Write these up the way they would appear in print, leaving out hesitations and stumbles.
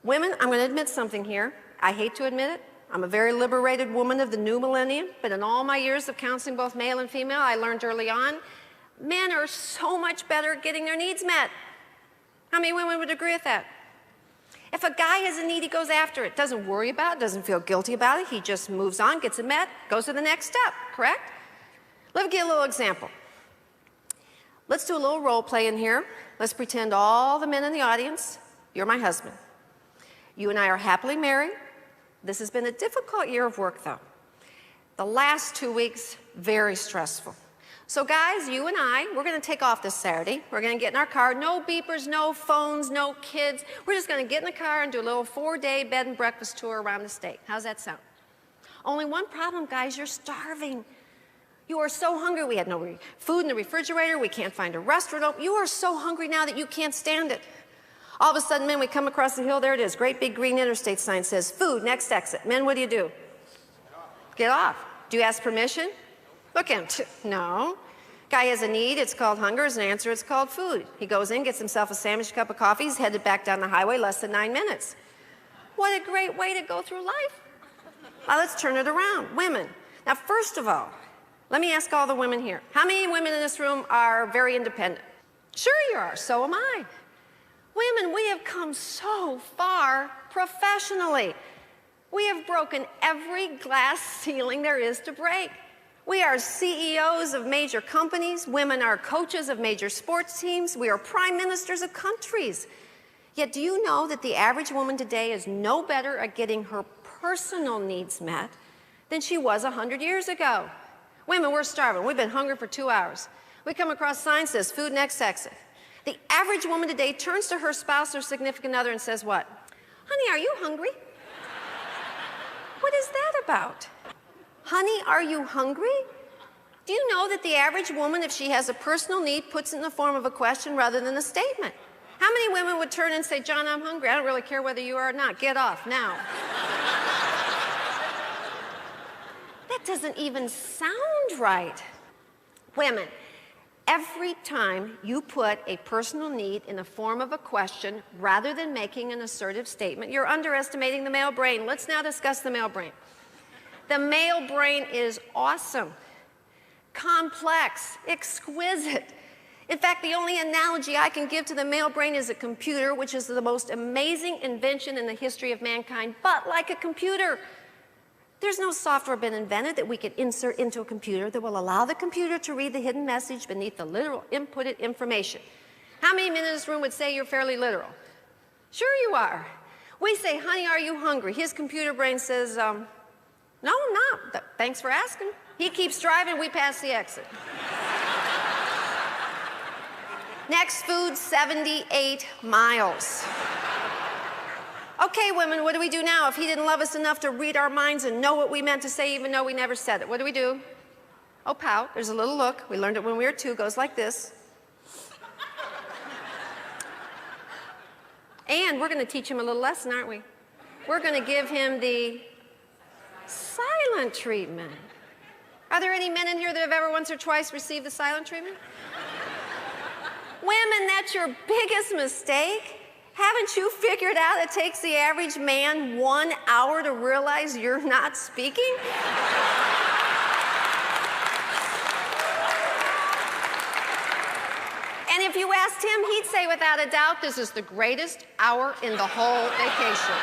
Women, I'm going to admit something here. I hate to admit it. I'm a very liberated woman of the new millennium, but in all my years of counseling both male and female, I learned early on, men are so much better at getting their needs met. How many women would agree with that? If a guy has a need, he goes after it, doesn't worry about it, doesn't feel guilty about it, he just moves on, gets it met, goes to the next step, correct? Let me give you a little example. Let's do a little role play in here. Let's pretend all the men in the audience, you're my husband. You and I are happily married. This has been a difficult year of work, though. The last 2 weeks, very stressful. So guys, you and I, we're going to take off this Saturday. We're going to get in our car. No beepers, no phones, no kids. We're just going to get in the car and do a little 4-day bed and breakfast tour around the state. How's that sound? Only one problem, guys, you're starving. You are so hungry. We had no food in the refrigerator. We can't find a restaurant. You are so hungry now that you can't stand it. All of a sudden, men, we come across the hill. There it is. Great big green interstate sign says, food, next exit. Men, what do? Get off. Do you ask permission? Look at him. No. Guy has a need. It's called hunger. As an answer, it's called food. He goes in, gets himself a sandwich, cup of coffee. He's headed back down the highway, less than 9 minutes. What a great way to go through life. Now, let's turn it around. Women. Now, first of all, let me ask all the women here. How many women in this room are very independent? Sure you are. So am I. Women, we have come so far professionally. We have broken every glass ceiling there is to break. We are CEOs of major companies. Women are coaches of major sports teams. We are prime ministers of countries. Yet do you know that the average woman today is no better at getting her personal needs met than she was 100 years ago? Women, we're starving. We've been hungry for 2 hours. We come across signs that says, food next exit. The average woman today turns to her spouse or significant other and says what? Honey, are you hungry? What is that about? Honey, are you hungry? Do you know that the average woman, if she has a personal need, puts it in the form of a question rather than a statement? How many women would turn and say, John, I'm hungry. I don't really care whether you are or not. Get off now. That doesn't even sound right. Women, every time you put a personal need in the form of a question rather than making an assertive statement, you're underestimating the male brain. Let's now discuss the male brain. The male brain is awesome, complex, exquisite. In fact, the only analogy I can give to the male brain is a computer, which is the most amazing invention in the history of mankind. But like a computer, there's no software been invented that we could insert into a computer that will allow the computer to read the hidden message beneath the literal inputted information. How many men in this room would say you're fairly literal? Sure you are. We say, honey, are you hungry? His computer brain says, no, I'm not. Thanks for asking. He keeps driving, we pass the exit. Next food, 78 miles. Okay, women, what do we do now? If he didn't love us enough to read our minds and know what we meant to say, even though we never said it, what do? Oh, pout. There's a little look. We learned it when we were 2. Goes like this. And we're going to teach him a little lesson, aren't we? We're going to give him the silent treatment. Are there any men in here that have ever once or twice received the silent treatment? Women, that's your biggest mistake. Haven't you figured out it takes the average man 1 hour to realize you're not speaking? And if you asked him, he'd say without a doubt, this is the greatest hour in the whole vacation.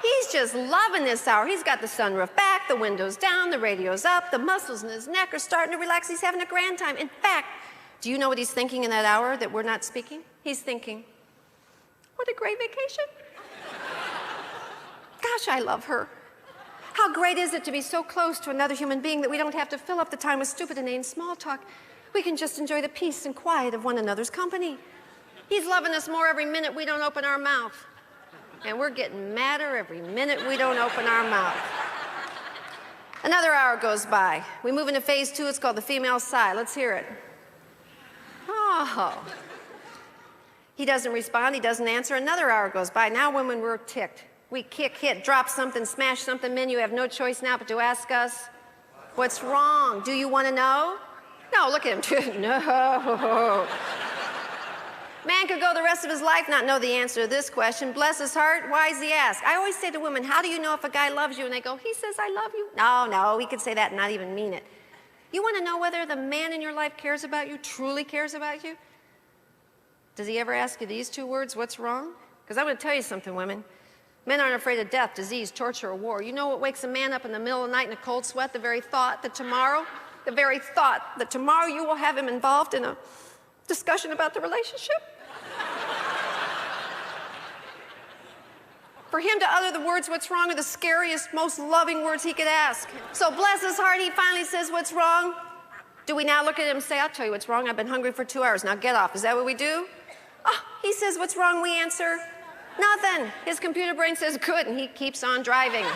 He's just loving this hour. He's got the sunroof back, the windows down, the radio's up, the muscles in his neck are starting to relax. He's having a grand time. In fact, do you know what he's thinking in that hour that we're not speaking? He's thinking, what a great vacation. Gosh, I love her. How great is it to be so close to another human being that we don't have to fill up the time with stupid inane small talk. We can just enjoy the peace and quiet of one another's company. He's loving us more every minute we don't open our mouth. And we're getting madder every minute we don't open our mouth. Another hour goes by. We move into phase 2. It's called the female sigh. Let's hear it. Oh. He doesn't respond. He doesn't answer. Another hour goes by. Now women, we're ticked. We kick, hit, drop something, smash something. Men, you have no choice now but to ask us, what's wrong? Do you want to know? No, look at him. No. Man could go the rest of his life not know the answer to this question. Bless his heart, why does he ask? I always say to women, how do you know if a guy loves you? And they go, he says I love you. No, he could say that and not even mean it. You want to know whether the man in your life cares about you, truly cares about you? Does he ever ask you these two words, what's wrong? Because I'm going to tell you something, women. Men aren't afraid of death, disease, torture, or war. You know what wakes a man up in the middle of the night in a cold sweat? The very thought that tomorrow you will have him involved in a discussion about the relationship. For him to utter the words, what's wrong, are the scariest, most loving words he could ask. So bless his heart, he finally says, what's wrong? Do we now look at him and say, I'll tell you what's wrong, I've been hungry for 2 hours, now get off. Is that what we do? Oh, he says, what's wrong? We answer, nothing. His computer brain says, good, and he keeps on driving.